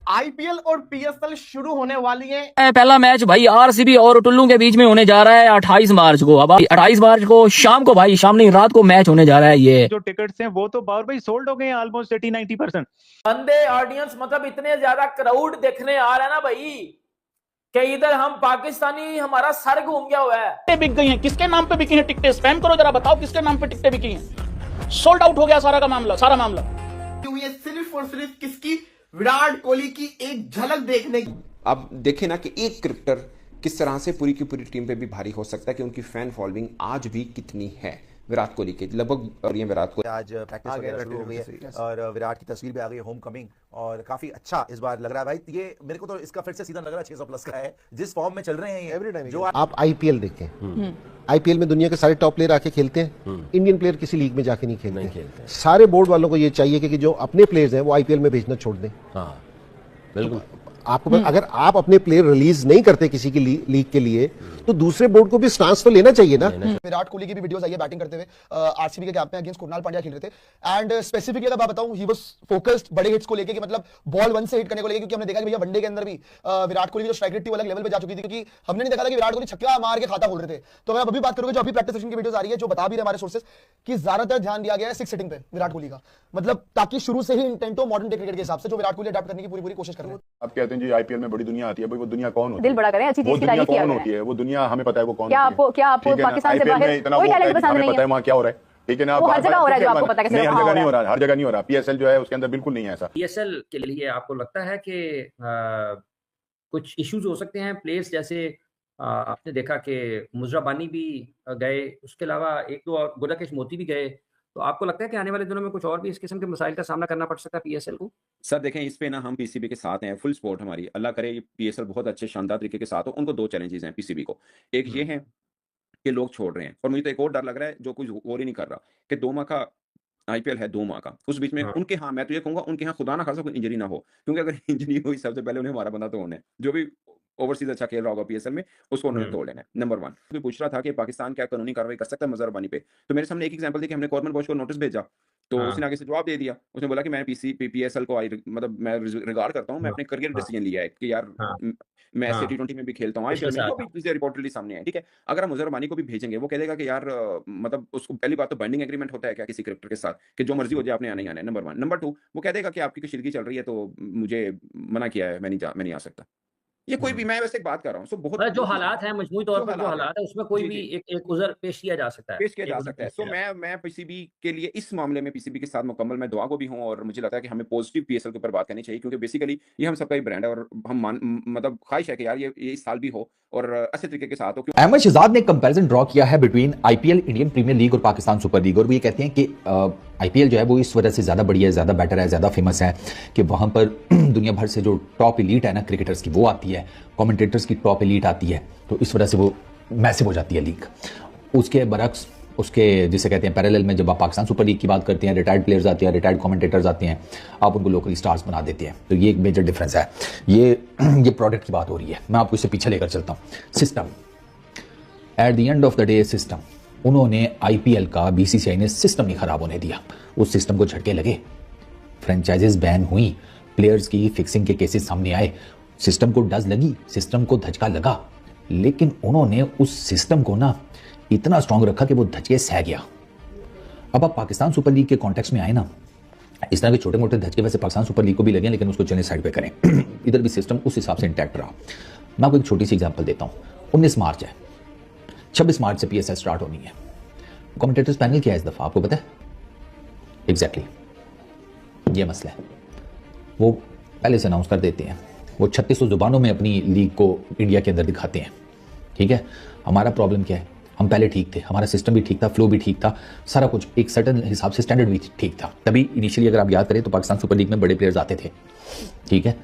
IPL और PSL शुरू होने वाली है। पहला मैच भाई आरसीबी और टुल्लू के बीच में होने जा रहा है 28 मार्च को। अब 28 मार्च को शाम को, भाई शाम नहीं रात को मैच होने जा रहा है। ये जो टिकट्स हैं वो तो बार भाई सोल्ड हो गए हैं ऑलमोस्ट 80-90%। बंदे ऑडियंस मतलब इतने ज्यादा क्राउड देखने आ रहा है ना भाई कि इधर हम पाकिस्तानी हमारा सर घूम गया हुआ है। बिक गई हैं, किसके नाम पे बिकी हैं टिकटें? स्पैम करो जरा, बताओ किसके नाम पे टिकटें बिकी हैं? सोल्ड आउट हो गया सारा मामला। क्यों? ये सिर्फ और सिर्फ किसकी? विराट कोहली की एक झलक देखने की। अब देखें ना कि एक क्रिकेटर किस तरह से पूरी की पूरी टीम पे भी भारी हो सकता है कि उनकी फैन फॉलोइंग आज भी कितनी है विराट कोहली की। लगभग और ये विराट कोहली आज प्रैक्टिस वगैरह शुरू हो गई है और विराट की तस्वीर भी आ गई है होम कमिंग, और काफी अच्छा इस बार लग रहा है भाई। ये मेरे को तो इसका फिर से सीजन लग रहा है 600 प्लस का है, जिस फॉर्म में चल रहे हैं एवरी टाइम। जो आप आईपीएल देखें, आईपीएल में दुनिया के सारे टॉप प्लेयर आके खेलते हैं। इंडियन प्लेयर किसी लीग में जाके नहीं खेलते। सारे बोर्ड वालों को ये चाहिए कि जो अपने प्लेयर्स हैं वो आईपीएल में भेजना छोड़ दें। बिल्कुल। आपको अगर आप अपने प्लेयर रिलीज नहीं करते किसी की लीग के लिए, तो दूसरे बोर्ड को भी स्टांस तो लेना चाहिए ना। विराट कोहली की भी वीडियोस आई है बैटिंग करते हुए आरसीबी के कैंप में अगेंस्ट कुणाल पांड्या खेल रहे थे। एंड स्पेसिफिकली अगर मैं बताऊं, ही वाज फोकस्ड बड़े हिट्स को लेके, कि मतलब बॉल वन से हिट करने को लेके, क्योंकि हमने देखा कि भैया वनडे के अंदर भी विराट कोहली की जो स्ट्राइक रेट थी वो अलग लेवल पे जा चुकी थी, क्योंकि हमने नहीं देखा था कि विराट कोहली छक्का मार के खाता खोल रहे थे। तो मैं अभी बात करूंगा, जो अभी प्रैक्टिस सेशन की वीडियोस आ रही है, जो बता भी रहे हमारे सोर्सेस कि ज्यादातर ध्यान दिया गया है सिक्स हिटिंग पे विराट कोहली का, मतलब ताकि शुरू से ही इंटेंट हो मॉडर्न डे क्रिकेट के हिसाब से, जो विराट कोहली अडॉप्ट करने की पूरी कोशिश कर रहे हैं। आप कहते हैं जी आईपीएल में बड़ी दुनिया आती है, भाई वो दुनिया कौन होती है? दिल बड़ा करें, अच्छी चीज की तारीफ किया होती है वो दुनिया, हमें पता है वो कौन क्या आपको पाकिस्तान से बाहर कोई टैलेंट पसंद नहीं है? वहाँ क्या हो रहा है, ठीक है ना? वो हर जगह हो रहा है जो आपको पता है, हर जगह नहीं हो रहा, हर जगह नहीं हो रहा। पीएसएल जो है उसके अंदर बिल्कुल नहीं है ऐसा। पीएसएल के लिए आपको लगता है कि कुछ इश्यूज हो सकते हैं प्लेयर्स जैसे आपने देखा कि मुजराबानी भी गए, उसके अलावा एक दो और गुलाकेश मोती भी गए, तो आपको लगता है कि आने वाले दिनों में कुछ और भी इस किस्म के मसाइल का सामना करना पड़ सकता है पीएसएल को? सर देखें, इस पे ना हम पीसीबी के साथ हैं, फुल सपोर्ट हमारी। अल्लाह करे ये पीएसएल बहुत अच्छे शानदार तरीके के साथ हो। उनको दो चैलेंजेस हैं पीसीबी को। एक ये है कि लोग छोड़ रहे हैं, और मुझे तो एक और डर लग रहा है जो कुछ और ही नहीं कर रहा, कि 2 माह का आईपीएल है, 2 माह का, उस बीच में उनके यहाँ, मैं तो ये कहूंगा उनके यहाँ खुदा ना खासा कोई इंजरी ना हो, क्योंकि अगर इंजरी हुई सबसे पहले उन्हें हमारा बंदा तो होना है। जो भी ओवरसीज अच्छा खेल रहा होगा पीएसएल में, उसको उन्होंने तोड़ लेना है। नंबर 1 कोई पूछ रहा था कि पाकिस्तान क्या कानूनी कार्रवाई कर सकता है मुजरबानी पे, तो मेरे सामने एक एग्जांपल थी कि हमने कॉर्मन बॉश को नोटिस भेजा, तो उसने आगे से जवाब दे दिया। उसने बोला कि मैं पीएसएल को मतलब मैं रिगार्ड करता हूं, मैं अपने करियर डिसीजन लिया है कि यार मैं ऐसे टी20 में भी खेलता हूं, आईपीएल में, वो भी चीजें रिपोर्टेडली सामने है। ठीक है, अगर हम मुजरबानी को भी भेजेंगे, वो कह देगा कि यार मतलब उसको पहली बात तो बाइंडिंग एग्रीमेंट होता है क्या किसी क्रिकेटर के साथ कि जो मर्जी हो जाए आपने आना ही आना है, नंबर 1। नंबर 2, वो कह देगा कि आपकी कशीदगी चल रही है तो मुझे मना किया है, मैं नहीं आ सकता। ये कोई भी, मैं वैसे एक बात कर रहा हूँ, बहुत जो हालात हैं, मजमूई तौर पर जो हालात है, उसमें कोई भी एक उज़र पेश किया जा सकता है, पेश किया जा सकता है। सो मैं पीसीबी के लिए इस मामले में पीसीबी के साथ मुकम्मल मैं दुआ को भी हूं, और मुझे लगता है कि हमें पॉजिटिव पीएसएल के ऊपर बात करनी चाहिए, क्योंकि बेसिकली ये हम सबका ही ब्रांड है, और हम मतलब ख्वाहिश है कि यार ये इस साल भी हो और अच्छे तरीके के साथ हो। अहमद शहजाद ने कंपैरिजन ड्रॉ किया है between IPL, Indian Premier League और पाकिस्तान सुपर लीग, और वो ये कहते हैं कि आईपीएल जो है वो इस वजह से ज्यादा बढ़िया है, ज्यादा बेटर है, ज्यादा फेमस है कि वहां पर दुनिया भर से जो टॉप एलीट है ना क्रिकेटर्स की, वो आती है, कमेंटेटर्स की टॉप एलीट आती है, तो इस वजह से वो मैसिव हो जाती है लीग। उसके बरक्स, उसके जिसे कहते हैं पैरेलल में, जब आप पाकिस्तान सुपर लीग की बात करते हैं, रिटायर्ड प्लेयर्स आते हैं, रिटायर्ड कमेंटेटर्स आते हैं, आप उनको लोकली स्टार्स बना देते हैं, तो ये एक मेजर डिफरेंस है। ये प्रोडक्ट की बात हो रही है, मैं आपको इससे पीछे लेकर चलता हूँ। System, at the end of the day system, उन्होंने आईपीएल का बीसीसीआई ने सिस्टम नहीं खराब होने दिया, उस सिस्टम को झटके लगे, फ्रेंचाइजेस बैन हुई, प्लेयर्स की फिक्सिंग के केसेस सामने आए, सिस्टम को डज लगी, सिस्टम को धचका लगा, लेकिन उन्होंने उस सिस्टम को ना इतना स्ट्रांग रखा कि वो धचके सह गया। अब आप पाकिस्तान सुपर लीग के कॉन्टेक्स्ट में आए ना, इस तरह के छोटे मोटे धचके वैसे पाकिस्तान सुपर लीग को भी लगे, लेकिन उसको चलने साइड पे करें। इधर भी सिस्टम उस हिसाब से इंटैक्ट रहा। मैं आपको एक छोटी सी एग्जांपल देता हूँ। 19 मार्च है, 26 मार्च से पीएसएल स्टार्ट होनी है। कमेंटेटर्स पैनल क्या है इस दफा, आपको पता है? एग्जैक्टली ये मसला है, वो पहले से अनाउंस कर देते हैं, वो 3600 जुबानों में अपनी लीग को इंडिया के अंदर दिखाते हैं। ठीक है, हमारा प्रॉब्लम क्या है? हम पहले ठीक थे, हमारा सिस्टम भी ठीक था, फ्लो भी ठीक था, सारा कुछ एक सर्टेन हिसाब से स्टैंडर्ड भी ठीक था। तभी इनिशियली अगर आप याद करें तो पाकिस्तान सुपर लीग में बड़े प्लेयर्स आते थे। ठीक है,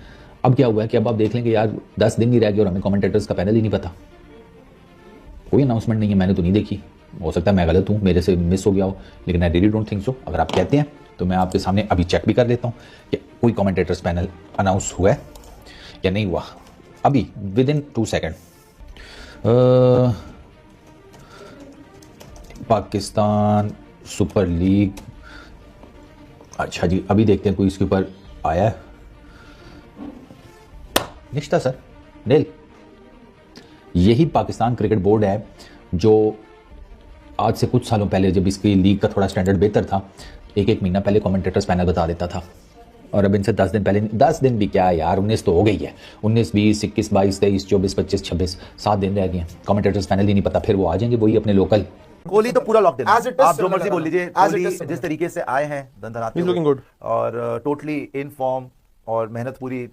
अब क्या हुआ है कि अब आप देख लेंगे यार 10 दिन नहीं रह गए और हमें कमेंटेटर्स का पैनल ही नहीं पता, कोई अनाउंसमेंट नहीं है, मैंने तो नहीं देखी, हो सकता है मैं गलत हूँ, मेरे से मिस हो गया हो, लेकिन I really don't think so. अगर आप कहते हैं तो मैं आपके सामने अभी चेक भी कर लेता हूँ कि कोई कमेंटेटर्स पैनल अनाउंस हुआ है या नहीं हुआ, अभी with in 2 second. Pakistan super league, अच्छा जी, अभी देखते हैं कोई इसके ऊपर आया है। निश्चित सर, डेल। यही पाकिस्तान क्रिकेट बोर्ड है जो आज से कुछ सालों पहले, जब इसकी लीग का थोड़ा स्टैंडर्ड बेहतर था, एक महीना पहले कमेंटेटर्स पैनल बता देता था, और अब इनसे 10 दिन पहले, 10 दिन भी क्या यार, 19 तो हो गई है, 19, 20, 21, 22, 23, 24, 25, 26, 7 दिन रह गए हैं, कमेंटेटर्स पैनल ही नहीं पता, फिर वो आ जाएंगे वही अपने लोकल। कोहली तो पूरा लॉकडाउन, As it is, आप जो चलने मर्जी लगा। बोल लीजिए, As it कोहली is, जिस तरीके से आए हैं धनधनाते He's looking good. और टोटली इन फॉर्म और मेहनत पूरी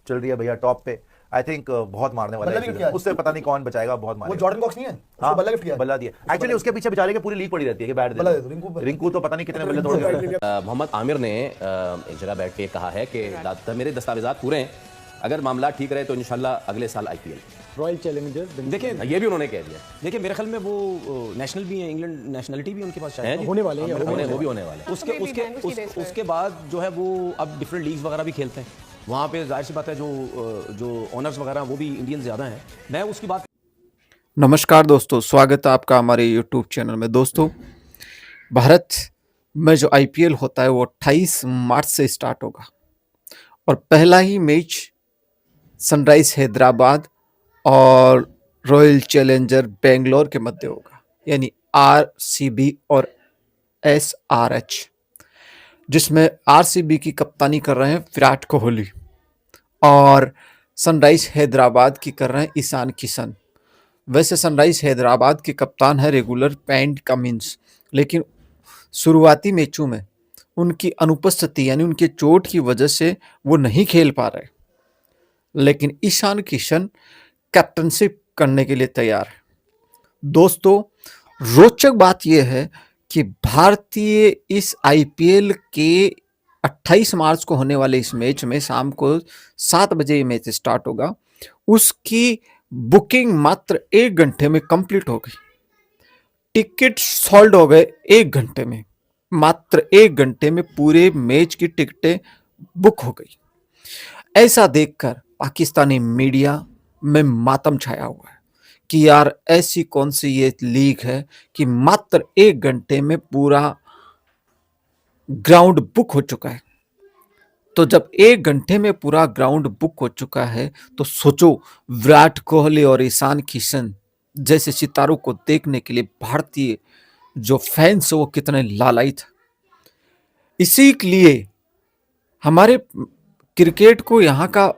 चल रही है भैया टॉप पे। आई थिंक बहुत मारने वाला बल्ला भी है, किया है। उससे पता नहीं कौन बचाएगा, बहुत वो मारेगा। जॉर्डन कॉक्स नहीं है, उसको बल्ला गिफ्ट किया है। बल्ला दिया एक्चुअली, उसके पीछे बेचारे के पूरी लीग पड़ी रहती है कि बैट बल्ला दे दे दो, दो। रिंकू तो पता नहीं कितने बल्ले तोड़ गया। मोहम्मद आमिर ने एक जगह बैठ के कहा है कि मेरे दस्तावेजात पूरे हैं, अगर मामला ठीक रहे तो इंशाल्लाह अगले साल आईपीएल। रॉयल चैलेंजर, देखिए ये भी उन्होंने कह दिया। देखिए मेरे ख्याल में वो नेशनल भी है, इंग्लैंड नेशनलिटी भी उनके पास शायद होने वाले हैं, वो भी होने वाले हैं। उसके बाद जो है वो अब डिफरेंट लीग्स वगैरह भी खेलते हैं, वहाँ पे जाहिर सी बात है जो ऑनर्स वगैरह वो भी इंडियन ज़्यादा हैं। मैं उसकी बात। नमस्कार दोस्तों, स्वागत है आपका हमारे यूट्यूब चैनल में। दोस्तों, भारत में जो आईपीएल होता है वो 28 मार्च से स्टार्ट होगा और पहला ही मैच सनराइज हैदराबाद और रॉयल चैलेंजर बेंगलोर के मध्य होगा, यानी आरसीबी और एसआरएच, जिसमें आरसीबी की कप्तानी कर रहे हैं विराट कोहली और सनराइज हैदराबाद की कर रहे हैं ईशान किशन। वैसे सनराइज हैदराबाद के कप्तान है रेगुलर पैट कमिंस, लेकिन शुरुआती मैचों में उनकी अनुपस्थिति यानी उनके चोट की वजह से वो नहीं खेल पा रहे, लेकिन ईशान किशन कैप्टनशिप करने के लिए तैयार है। दोस्तों, रोचक बात यह है कि भारतीय इस आईपीएल के 28 मार्च को होने वाले इस मैच में शाम को 7 बजे ये मैच स्टार्ट होगा, उसकी बुकिंग मात्र 1 घंटे में कंप्लीट हो गई। टिकट सोल्ड हो गए 1 घंटे में, मात्र 1 घंटे में पूरे मैच की टिकटें बुक हो गई। ऐसा देखकर पाकिस्तानी मीडिया में मातम छाया हुआ है कि यार ऐसी कौन सी ये लीग है कि मात्र 1 घंटे में पूरा ग्राउंड बुक हो चुका है। तो जब 1 घंटे में पूरा ग्राउंड बुक हो चुका है तो सोचो विराट कोहली और ईशान किशन जैसे सितारों को देखने के लिए भारतीय जो फैंस वो कितने लालायित। इसी लिए हमारे क्रिकेट को यहाँ का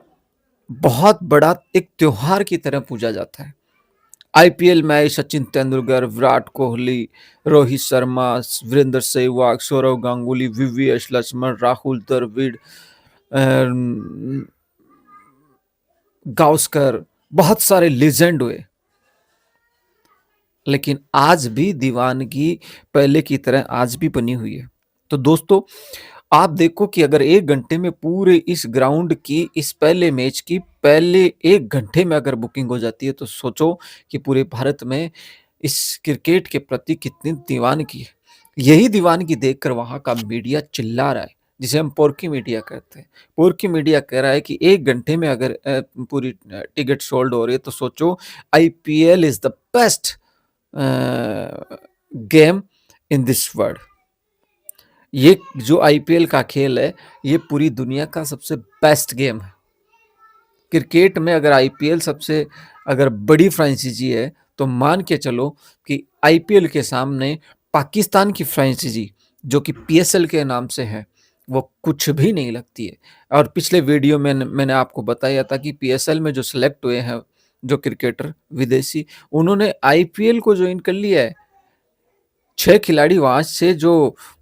बहुत बड़ा एक त्योहार की तरह पूजा जाता है। आईपीएल में सचिन तेंदुलकर, विराट कोहली, रोहित शर्मा, वीरेंद्र सहवाग, सौरव गांगुली, वीवीएस लक्ष्मण, राहुल द्रविड़, गावस्कर, बहुत सारे लेजेंड हुए, लेकिन आज भी दीवानगी पहले की तरह आज भी बनी हुई है। तो दोस्तों, आप देखो कि अगर 1 घंटे में पूरे इस ग्राउंड की इस पहले मैच की पहले 1 घंटे में अगर बुकिंग हो जाती है तो सोचो कि पूरे भारत में इस क्रिकेट के प्रति कितनी दीवानगी है। यही दीवानगी देखकर वहां का मीडिया चिल्ला रहा है, जिसे हम पोर्की मीडिया कहते हैं। पोर्की मीडिया कह रहा है कि 1 घंटे में अगर पूरी टिकट सोल्ड हो रही है तो सोचो IPL is the best game in this world. ये जो आईपीएल का खेल है ये पूरी दुनिया का सबसे बेस्ट गेम है। क्रिकेट में अगर आईपीएल सबसे अगर बड़ी फ्रेंचाइजी है तो मान के चलो कि आईपीएल के सामने पाकिस्तान की फ्रेंचाइजी जो कि पीएसएल के नाम से है वो कुछ भी नहीं लगती है। और पिछले वीडियो में मैंने आपको बताया था कि पीएसएल में जो सिलेक्ट हुए हैं जो क्रिकेटर विदेशी, उन्होंने आईपीएल को ज्वाइन कर लिया है। 6 खिलाड़ी वहां से जो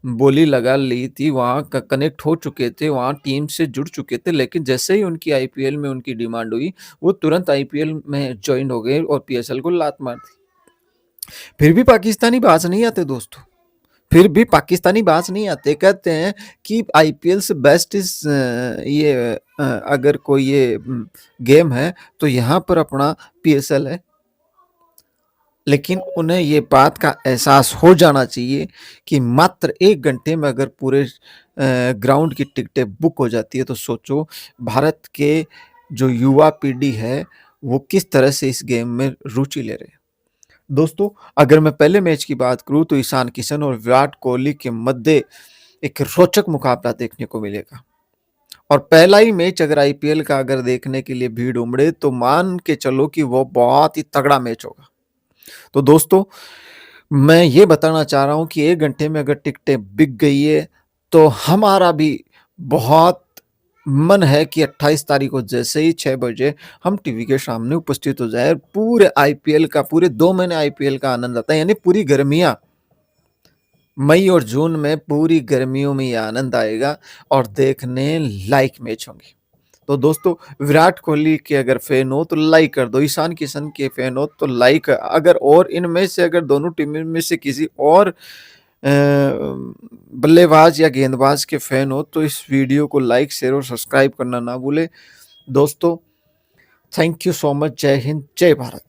बोली लगा ली थी, वहां कनेक्ट हो चुके थे, वहां टीम से जुड़ चुके थे, लेकिन जैसे ही उनकी आईपीएल में उनकी डिमांड हुई वो तुरंत आईपीएल में ज्वाइन हो गए और पीएसएल को लात मार दी। फिर भी पाकिस्तानी बाज नहीं आते दोस्तों, फिर भी पाकिस्तानी बाज नहीं आते। कहते हैं कि आईपीएल से बेस्ट इस ये अगर कोई ये गेम है तो यहाँ पर अपना पीएसएल है। लेकिन उन्हें ये बात का एहसास हो जाना चाहिए कि मात्र 1 घंटे में अगर पूरे ग्राउंड की टिकटें बुक हो जाती है तो सोचो भारत के जो युवा पीढ़ी है वो किस तरह से इस गेम में रुचि ले रहे हैं। दोस्तों, अगर मैं पहले मैच की बात करूं तो ईशान किशन और विराट कोहली के मध्य एक रोचक मुकाबला देखने को मिलेगा और पहला ही मैच अगर आईपीएल का अगर देखने के लिए भीड़ उमड़े तो मान के चलो कि वो बहुत ही तगड़ा मैच होगा। तो दोस्तों मैं ये बताना चाह रहा हूं कि 1 घंटे में अगर टिकटें बिक गई है तो हमारा भी बहुत मन है कि 28 तारीख को जैसे ही 6 बजे हम टीवी के सामने उपस्थित हो जाए, पूरे आईपीएल का, पूरे 2 महीने आईपीएल का आनंद आता है। यानी पूरी गर्मियां, मई और जून में पूरी गर्मियों में ये आनंद आएगा और देखने लायक मैच होंगे। तो दोस्तों विराट कोहली के अगर फैन हो तो लाइक कर दो, ईशान किशन के फैन हो तो लाइक, अगर और इनमें से अगर दोनों टीमों में से किसी और बल्लेबाज या गेंदबाज के फैन हो तो इस वीडियो को लाइक, शेयर और सब्सक्राइब करना ना भूले। दोस्तों थैंक यू सो मच। जय हिंद, जय भारत।